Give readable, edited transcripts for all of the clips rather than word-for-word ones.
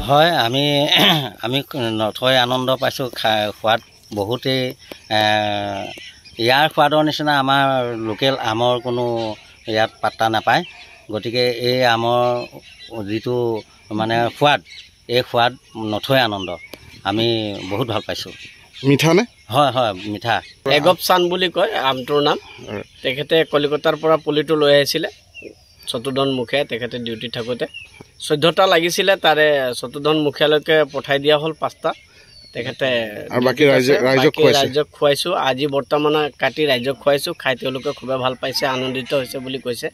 হয় আমি আমি নথৈ আনন্দ পাইছোঁ খোৱাত বহুতেই ইয়াৰ সোৱাদৰ নিচিনা আমাৰ লোকেল আমৰ কোনো ইয়াত পাত্তা নাপায়। গতিকে এই আমৰ যিটো মানে সোৱাদ, এই সোৱাদ নথৈ আনন্দ আমি বহুত ভাল পাইছোঁ। মিঠা নে? হয় হয় মিঠা। এগপ চান বুলি কয় আমটোৰ নাম। তেখেতে কলিকতাৰ পৰা পুলিটো লৈ আহিছিলে চতুৰ্ধন মুখীয়াই তেখেতে ডিউটি থাকোঁতে 14টা লাগিছিলে, তাৰে চতুৰ্ধন মুখীয়ালৈকে পঠাই দিয়া হ'ল 5টা। তেখেতে বাকী ৰাইজক খুৱাইছোঁ। আজি বৰ্তমান কাটি ৰাইজক খুৱাইছোঁ। খাই তেওঁলোকে খুবেই ভাল পাইছে, আনন্দিত হৈছে বুলি কৈছে।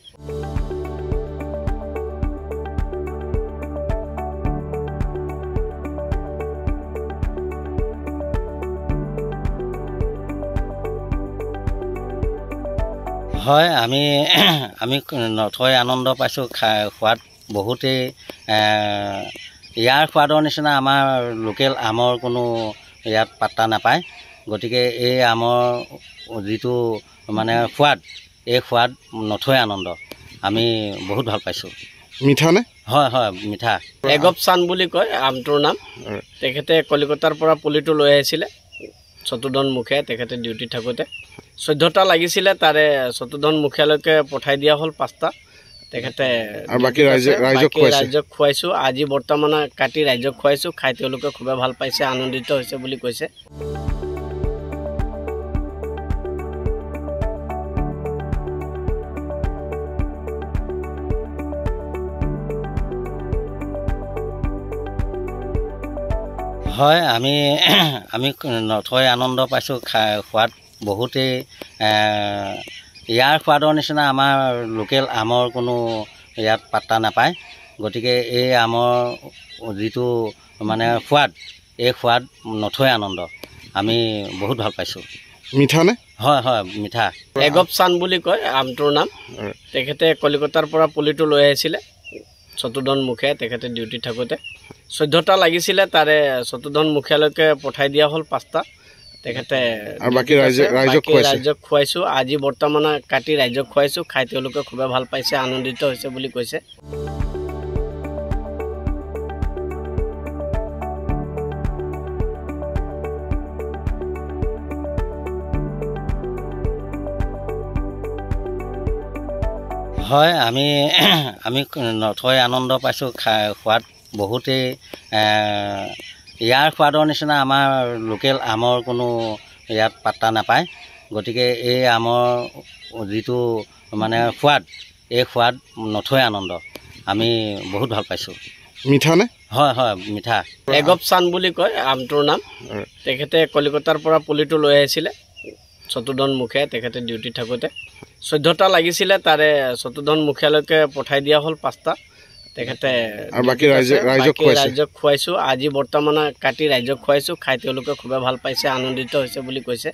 হয় আমি নথৈ আনন্দ পাইছোঁ খোৱাত বহুতেই ইয়াৰ সোৱাদৰ নিচিনা আমাৰ লোকেল আমৰ কোনো ইয়াত পাত্তা নাপায়। গতিকে এই আমৰ যিটো মানে সোৱাদ, এই সোৱাদ নথৈ আনন্দ আমি বহুত ভাল পাইছোঁ। মিঠা নে? হয় হয় মিঠা। এগপ চান বুলি কয় আমটোৰ নাম। তেখেতে কলিকতাৰ পৰা পুলিটো লৈ আহিছিলে চতুৰ্ধন মুখীয়াই তেখেতে ডিউটি থাকোঁতে 14টা লাগিছিলে, তাৰে চতুৰ্ধন মুখীয়ালৈকে পঠাই দিয়া হ'ল 5টা। তেখেতে বাকী ৰাইজক খুৱাইছোঁ। আজি বৰ্তমান কাটি ৰাইজক খুৱাইছোঁ। খাই তেওঁলোকে খুবেই ভাল পাইছে, আনন্দিত হৈছে বুলি কৈছে। হয় আমি নথৈ আনন্দ পাইছোঁ খোৱাত বহুতেই ইয়াৰ সোৱাদৰ নিচিনা আমাৰ লোকেল আমৰ কোনো ইয়াত পাত্তা নাপায়। গতিকে এই আমৰ যিটো মানে সোৱাদ, এই সোৱাদ নথৈ আনন্দ আমি বহুত ভাল পাইছোঁ। মিঠা নে? হয় হয় মিঠা। এগপ চান বুলি কয় আমটোৰ নাম। তেখেতে কলিকতাৰ পৰা পুলিটো লৈ আহিছিলে চতুৰ্ধন মুখীয়াই তেখেতে ডিউটি থাকোঁতে 14টা লাগিছিলে, তাৰে চতুৰ্ধন মুখীয়ালৈকে পঠাই দিয়া হ'ল 5টা। তেখেতে বাকী ৰাইজক খুৱাইছোঁ। আজি বৰ্তমান কাটি ৰাইজক খুৱাইছোঁ। খাই তেওঁলোকে খুবেই ভাল পাইছে, আনন্দিত হৈছে বুলি কৈছে। হয় আমি নথৈ আনন্দ পাইছোঁ খোৱাত বহুতেই ইয়াৰ সোৱাদৰ নিচিনা আমাৰ লোকেল আমৰ কোনো ইয়াত পাত্তা নাপায়। গতিকে এই আমৰ যিটো মানে সোৱাদ, এই সোৱাদ নথৈ আনন্দ আমি বহুত ভাল পাইছোঁ। মিঠা নে? হয় হয় মিঠা। এগপ চান বুলি কয় আমটোৰ নাম। তেখেতে কলিকতাৰ পৰা পুলিটো লৈ আহিছিলে চতুৰ্ধন মুখীয়াই তেখেতে ডিউটি থাকোঁতে 14টা লাগিছিলে, তাৰে চতুৰ্ধন মুখীয়ালৈকে পঠাই দিয়া হ'ল 5টা। তেখেতে বাকী ৰাইজক খুৱাইছোঁ। আজি বৰ্তমান কাটি ৰাইজক খুৱাইছোঁ। খাই তেওঁলোকে খুবেই ভাল পাইছে, আনন্দিত হৈছে বুলি কৈছে।